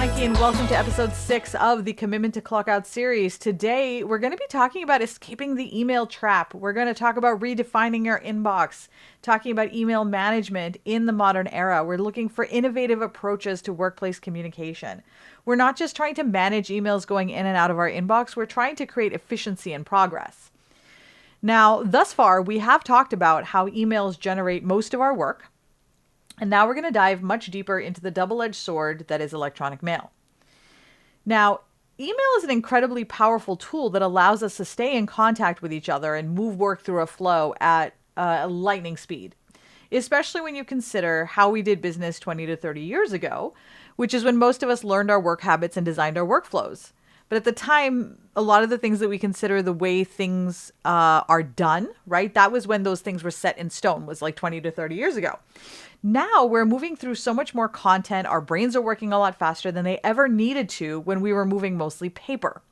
Janaki, and welcome to episode 6 of the Commitment to Clock Out series. Today, we're going to be talking about escaping the email trap. We're going to talk about redefining your inbox, talking about email management in the modern era. We're looking for innovative approaches to workplace communication. We're not just trying to manage emails going in and out of our inbox, we're trying to create efficiency and progress. Now, thus far, we have talked about how emails generate most of our work. And now we're going to dive much deeper into the double-edged sword that is electronic mail. Now, email is an incredibly powerful tool that allows us to stay in contact with each other and move work through a flow at lightning speed, especially when you consider how we did business 20 to 30 years ago, which is when most of us learned our work habits and designed our workflows. But at the time, a lot of the things that we consider the way things are done, right? That was when those things were set in stone, was like 20 to 30 years ago. Now we're moving through so much more content. Our brains are working a lot faster than they ever needed to when we were moving mostly paper.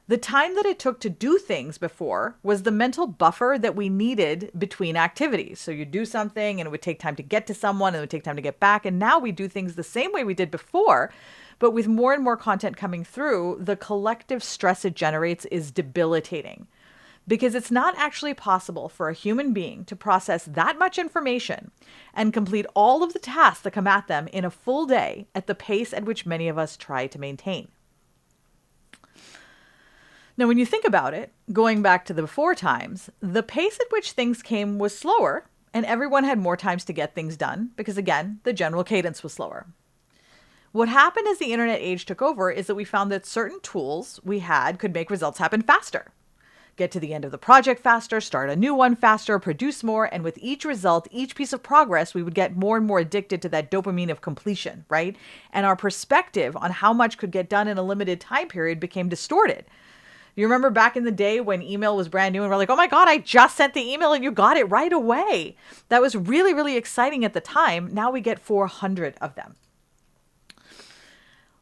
The time that it took to do things before was the mental buffer that we needed between activities. So you do something and it would take time to get to someone and it would take time to get back. And now we do things the same way we did before, but with more and more content coming through, the collective stress it generates is debilitating. Because it's not actually possible for a human being to process that much information and complete all of the tasks that come at them in a full day at the pace at which many of us try to maintain. Now, when you think about it, going back to the before times, the pace at which things came was slower, and everyone had more times to get things done because, again, the general cadence was slower. What happened as the internet age took over is that we found that certain tools we had could make results happen faster. Get to the end of the project faster, start a new one faster, produce more, and with each result, each piece of progress, we would get more and more addicted to that dopamine of completion, right? And our perspective on how much could get done in a limited time period became distorted. You remember back in the day when email was brand new and we're like, oh my God, I just sent the email and you got it right away. That was really, really exciting at the time. Now we get 400 of them.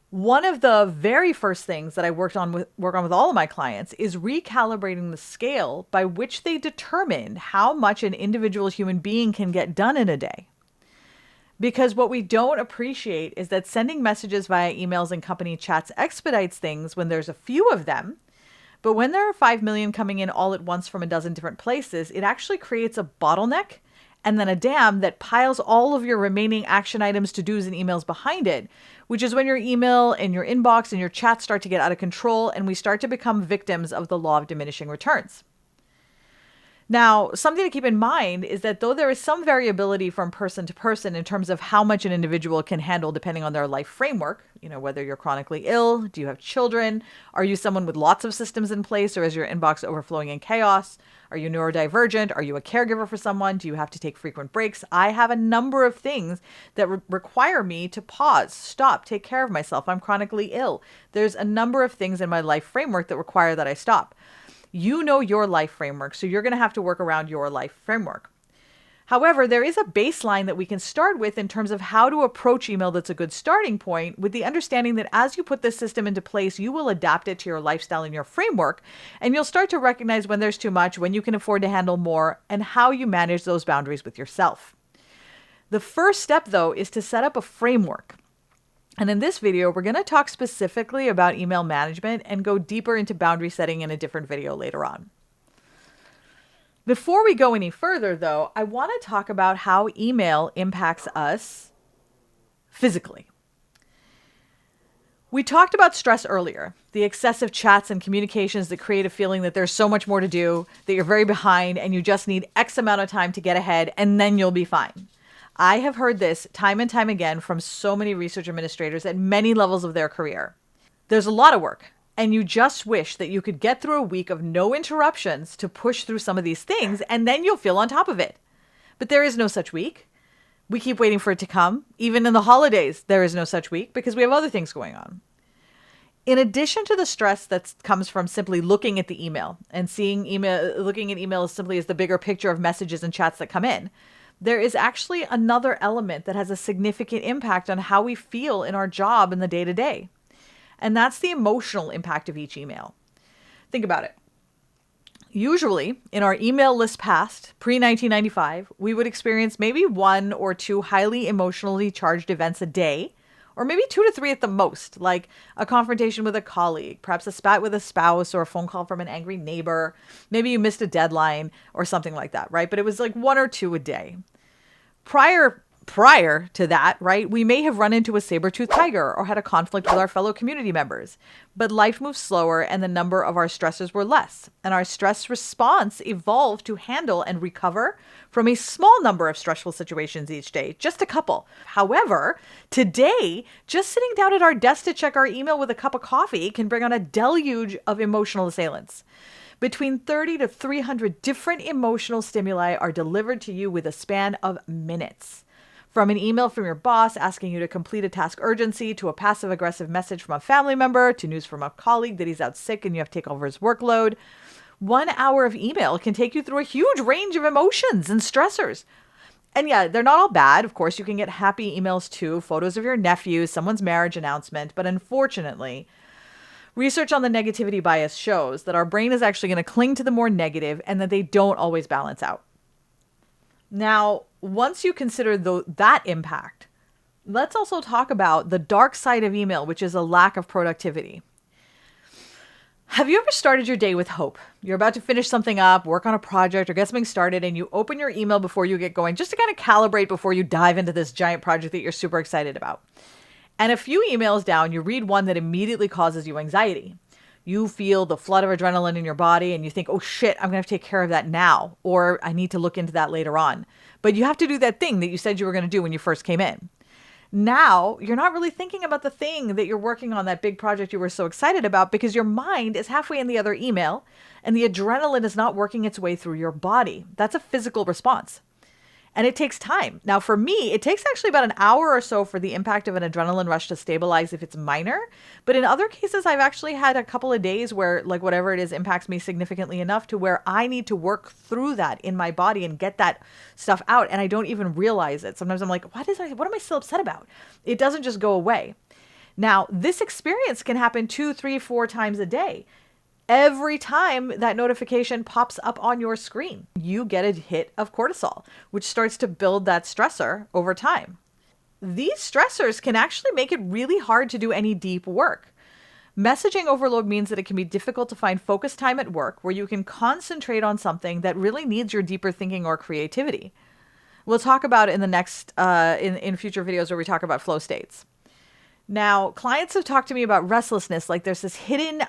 One of the very first things that I work on with all of my clients is recalibrating the scale by which they determine how much an individual human being can get done in a day. Because what we don't appreciate is that sending messages via emails and company chats expedites things when there's a few of them. But when there are 5 million coming in all at once from a dozen different places, it actually creates a bottleneck and then a dam that piles all of your remaining action items, to-dos, and emails behind it, which is when your email and your inbox and your chat start to get out of control and we start to become victims of the law of diminishing returns. Now, something to keep in mind is that though there is some variability from person to person in terms of how much an individual can handle depending on their life framework, whether you're chronically ill, do you have children, are you someone with lots of systems in place, or is your inbox overflowing in chaos? Are you neurodivergent? Are you a caregiver for someone? Do you have to take frequent breaks? I have a number of things that require me to pause, stop, take care of myself. I'm chronically ill. There's a number of things in my life framework that require that I stop. You know your life framework, so you're going to have to work around your life framework. However, there is a baseline that we can start with in terms of how to approach email that's a good starting point, with the understanding that as you put this system into place, you will adapt it to your lifestyle and your framework, and you'll start to recognize when there's too much, when you can afford to handle more, and how you manage those boundaries with yourself. The first step, though, is to set up a framework. And in this video, we're going to talk specifically about email management and go deeper into boundary setting in a different video later on. Before we go any further, though, I want to talk about how email impacts us physically. We talked about stress earlier, the excessive chats and communications that create a feeling that there's so much more to do, that you're very behind, and you just need X amount of time to get ahead, and then you'll be fine. I have heard this time and time again from so many research administrators at many levels of their career. There's a lot of work, and you just wish that you could get through a week of no interruptions to push through some of these things, and then you'll feel on top of it. But there is no such week. We keep waiting for it to come. Even in the holidays, there is no such week because we have other things going on. In addition to the stress that comes from simply looking at the email and looking at email simply as the bigger picture of messages and chats that come in, there is actually another element that has a significant impact on how we feel in our job in the day-to-day. And that's the emotional impact of each email. Think about it. Usually, in our email list past, pre-1995, we would experience maybe 1 or 2 highly emotionally charged events a day, or maybe 2 to 3 at the most, like a confrontation with a colleague, perhaps a spat with a spouse, or a phone call from an angry neighbor. Maybe you missed a deadline or something like that, right? But it was like 1 or 2 a day. Prior to that, right, we may have run into a saber-toothed tiger or had a conflict with our fellow community members. But life moved slower and the number of our stressors were less. And our stress response evolved to handle and recover from a small number of stressful situations each day, just a couple. However, today, just sitting down at our desk to check our email with a cup of coffee can bring on a deluge of emotional assailants. Between 30 to 300 different emotional stimuli are delivered to you with a span of minutes. From an email from your boss asking you to complete a task urgency, to a passive-aggressive message from a family member, to news from a colleague that he's out sick and you have to take over his workload. 1 hour of email can take you through a huge range of emotions and stressors. And yeah, they're not all bad. Of course, you can get happy emails too, photos of your nephews, someone's marriage announcement. But unfortunately, research on the negativity bias shows that our brain is actually going to cling to the more negative and that they don't always balance out. Now, once you consider that impact, let's also talk about the dark side of email, which is a lack of productivity. Have you ever started your day with hope? You're about to finish something up, work on a project, or get something started, and you open your email before you get going, just to kind of calibrate before you dive into this giant project that you're super excited about. And a few emails down, you read one that immediately causes you anxiety. You feel the flood of adrenaline in your body and you think, oh shit, I'm going to have to take care of that now, or I need to look into that later on. But you have to do that thing that you said you were going to do when you first came in. Now, you're not really thinking about the thing that you're working on, that big project you were so excited about, because your mind is halfway in the other email and the adrenaline is not working its way through your body. That's a physical response. And it takes time. Now, for me, it takes actually about an hour or so for the impact of an adrenaline rush to stabilize if it's minor. But in other cases, I've actually had a couple of days where, like, whatever it is impacts me significantly enough to where I need to work through that in my body and get that stuff out. And I don't even realize it. Sometimes I'm like, what am I still upset about? It doesn't just go away. Now, this experience can happen 2, 3, 4 times a day. Every time that notification pops up on your screen, you get a hit of cortisol, which starts to build that stressor over time. These stressors can actually make it really hard to do any deep work. Messaging overload means that it can be difficult to find focus time at work where you can concentrate on something that really needs your deeper thinking or creativity. We'll talk about it in the next, in future videos where we talk about flow states. Now, clients have talked to me about restlessness, like there's this hidden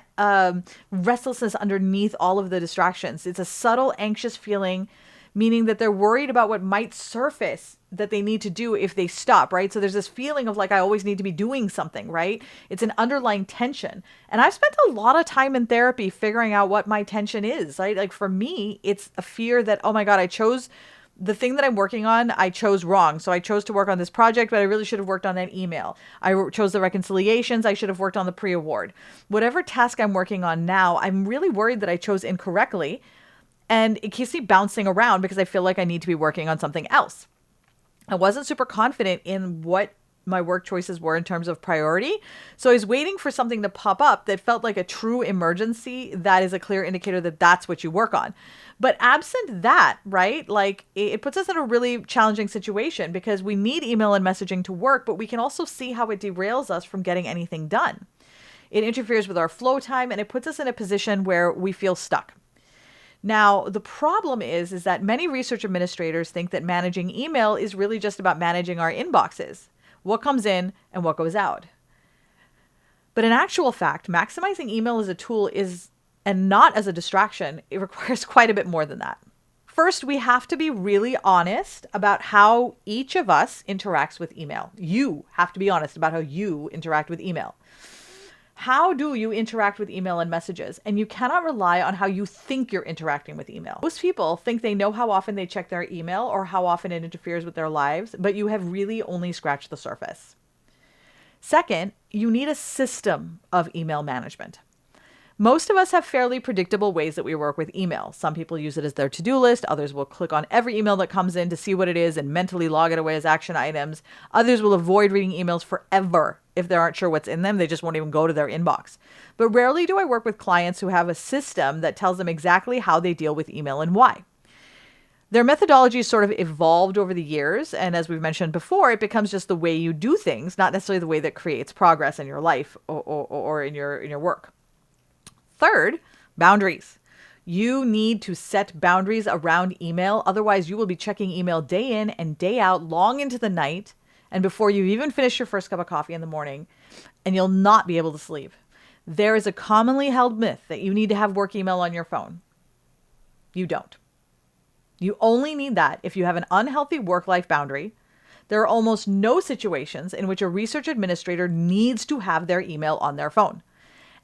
restlessness underneath all of the distractions. It's a subtle, anxious feeling, meaning that they're worried about what might surface that they need to do if they stop, right? So there's this feeling of like, I always need to be doing something, right? It's an underlying tension. And I've spent a lot of time in therapy figuring out what my tension is, right? Like for me, it's a fear that, oh my God, I chose the thing that I'm working on, I chose wrong. So I chose to work on this project, but I really should have worked on that email. I chose the reconciliations. I should have worked on the pre-award. Whatever task I'm working on now, I'm really worried that I chose incorrectly. And it keeps me bouncing around because I feel like I need to be working on something else. I wasn't super confident in what my work choices were in terms of priority. So I was waiting for something to pop up that felt like a true emergency. That is a clear indicator that that's what you work on. But absent that, right, like it puts us in a really challenging situation because we need email and messaging to work, but we can also see how it derails us from getting anything done. It interferes with our flow time and it puts us in a position where we feel stuck. Now, the problem is that many research administrators think that managing email is really just about managing our inboxes, what comes in and what goes out. But in actual fact, maximizing email as a tool and not as a distraction, it requires quite a bit more than that. First, we have to be really honest about how each of us interacts with email. You have to be honest about how you interact with email. How do you interact with email and messages? And you cannot rely on how you think you're interacting with email. Most people think they know how often they check their email or how often it interferes with their lives, but you have really only scratched the surface. Second, you need a system of email management. Most of us have fairly predictable ways that we work with email. Some people use it as their to-do list. Others will click on every email that comes in to see what it is and mentally log it away as action items. Others will avoid reading emails forever. If they aren't sure what's in them, they just won't even go to their inbox. But rarely do I work with clients who have a system that tells them exactly how they deal with email and why. Their methodology sort of evolved over the years, and as we've mentioned before, it becomes just the way you do things, not necessarily the way that creates progress in your life or in your work. Third, boundaries. You need to set boundaries around email. Otherwise, you will be checking email day in and day out, long into the night, and before you even finish your first cup of coffee in the morning, and you'll not be able to sleep. There is a commonly held myth that you need to have work email on your phone. You don't. You only need that if you have an unhealthy work-life boundary. There are almost no situations in which a research administrator needs to have their email on their phone.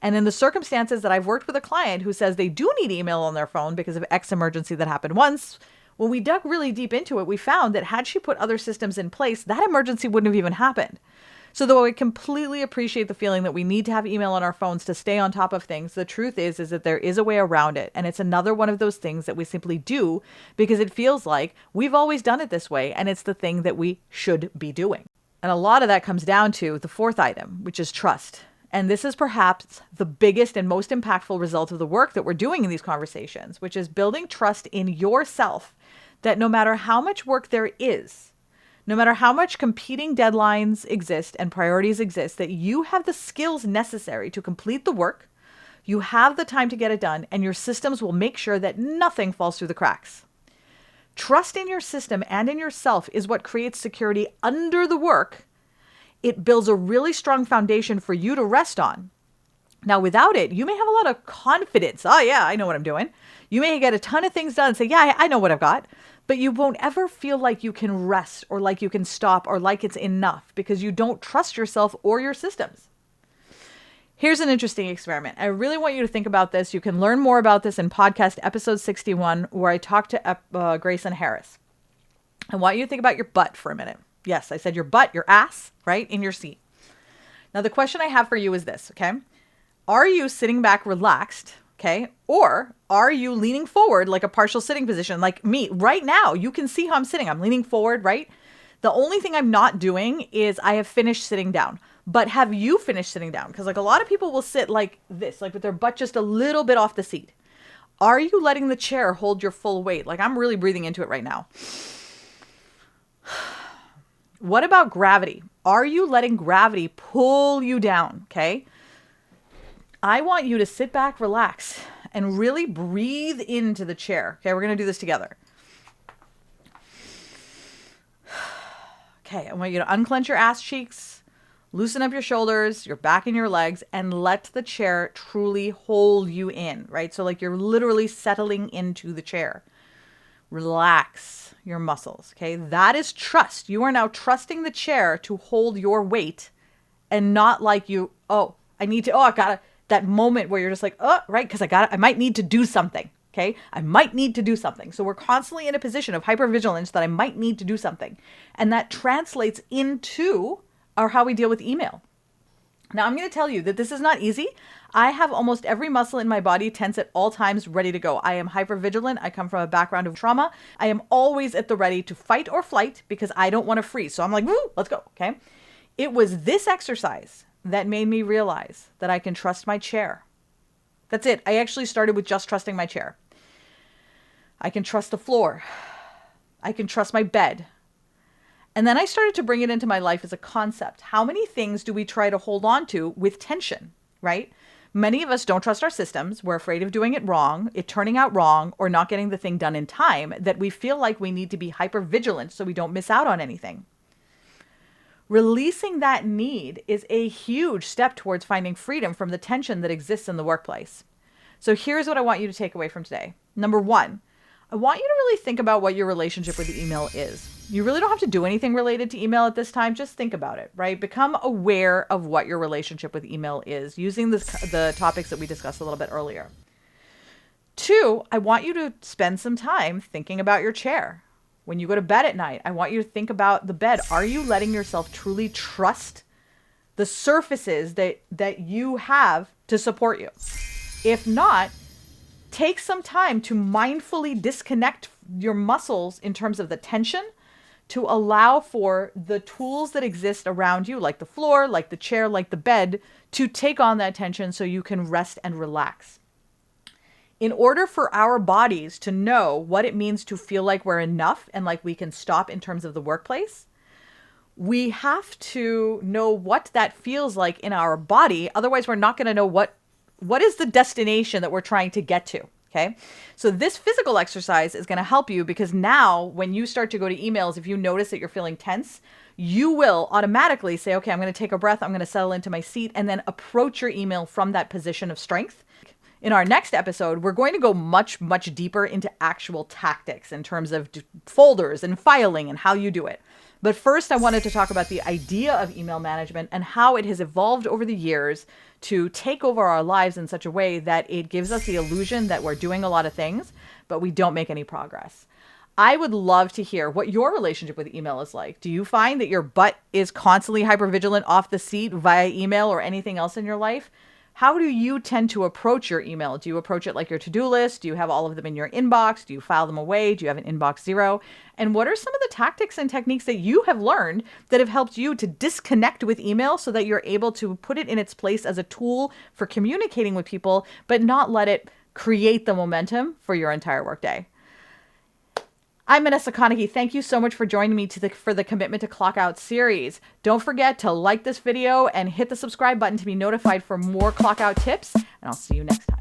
And in the circumstances that I've worked with a client who says they do need email on their phone because of X emergency that happened once, when we dug really deep into it, we found that had she put other systems in place, that emergency wouldn't have even happened. So though I completely appreciate the feeling that we need to have email on our phones to stay on top of things, the truth is that there is a way around it. And it's another one of those things that we simply do because it feels like we've always done it this way, and it's the thing that we should be doing. And a lot of that comes down to the fourth item, which is trust. And this is perhaps the biggest and most impactful result of the work that we're doing in these conversations, which is building trust in yourself that no matter how much work there is, no matter how much competing deadlines exist and priorities exist, that you have the skills necessary to complete the work, you have the time to get it done, and your systems will make sure that nothing falls through the cracks. Trust in your system and in yourself is what creates security under the work. It builds a really strong foundation for you to rest on. Now, without it, you may have a lot of confidence. Oh, yeah, I know what I'm doing. You may get a ton of things done and say, yeah, I know what I've got. But you won't ever feel like you can rest or like you can stop or like it's enough because you don't trust yourself or your systems. Here's an interesting experiment. I really want you to think about this. You can learn more about this in podcast episode 61, where I talked to Graeson Harris. I want you to think about your butt for a minute. Yes, I said your butt, your ass, right, in your seat. Now, the question I have for you is this, okay? Are you sitting back relaxed, okay? Or are you leaning forward like a partial sitting position like me? Right now, you can see how I'm sitting. I'm leaning forward, right? The only thing I'm not doing is I have finished sitting down. But have you finished sitting down? Because like a lot of people will sit like this, like with their butt just a little bit off the seat. Are you letting the chair hold your full weight? Like I'm really breathing into it right now. What about gravity? Are you letting gravity pull you down? Okay. I want you to sit back, relax, and really breathe into the chair. Okay, we're going to do this together. Okay, I want you to unclench your ass cheeks, loosen up your shoulders, your back and your legs, and let the chair truly hold you in, right? So like you're literally settling into the chair. Relax your muscles, okay? That is trust. You are now trusting the chair to hold your weight and not like you, I gotta, that moment where you're just like, right, because I might need to do something, okay? I might need to do something. So we're constantly in a position of hypervigilance that I might need to do something. And that translates into how we deal with email. Now, I'm going to tell you that this is not easy. I have almost every muscle in my body tense at all times, ready to go. I am hypervigilant. I come from a background of trauma. I am always at the ready to fight or flight because I don't want to freeze. So I'm like, woo, let's go, okay? It was this exercise that made me realize that I can trust my chair. That's it. I actually started with just trusting my chair. I can trust the floor. I can trust my bed. And then I started to bring it into my life as a concept. How many things do we try to hold on to with tension, right? Many of us don't trust our systems. We're afraid of doing it wrong, it turning out wrong, or not getting the thing done in time, that we feel like we need to be hyper vigilant so we don't miss out on anything. Releasing that need is a huge step towards finding freedom from the tension that exists in the workplace. So here's what I want you to take away from today. Number one, I want you to really think about what your relationship with email is. You really don't have to do anything related to email at this time. Just think about it, right? Become aware of what your relationship with email is using the topics that we discussed a little bit earlier. Two, I want you to spend some time thinking about your chair. When you go to bed at night, I want you to think about the bed. Are you letting yourself truly trust the surfaces that you have to support you? If not, take some time to mindfully disconnect your muscles in terms of the tension to allow for the tools that exist around you, like the floor, like the chair, like the bed, to take on that tension so you can rest and relax. In order for our bodies to know what it means to feel like we're enough and like we can stop in terms of the workplace, we have to know what that feels like in our body. Otherwise, we're not going to know what is the destination that we're trying to get to. Okay. So this physical exercise is going to help you, because now when you start to go to emails, if you notice that you're feeling tense, you will automatically say, okay, I'm going to take a breath. I'm going to settle into my seat and then approach your email from that position of strength. In our next episode, we're going to go much, much deeper into actual tactics in terms of folders and filing and how you do it. But first, I wanted to talk about the idea of email management and how it has evolved over the years to take over our lives in such a way that it gives us the illusion that we're doing a lot of things, but we don't make any progress. I would love to hear what your relationship with email is like. Do you find that your butt is constantly hypervigilant off the seat via email or anything else in your life? How do you tend to approach your email? Do you approach it like your to-do list? Do you have all of them in your inbox? Do you file them away? Do you have an inbox zero? And what are some of the tactics and techniques that you have learned that have helped you to disconnect with email so that you're able to put it in its place as a tool for communicating with people, but not let it create the momentum for your entire workday? I'm Vanessa Konecki. Thank you so much for joining me for the Commitment to Clock Out series. Don't forget to like this video and hit the subscribe button to be notified for more clock out tips, and I'll see you next time.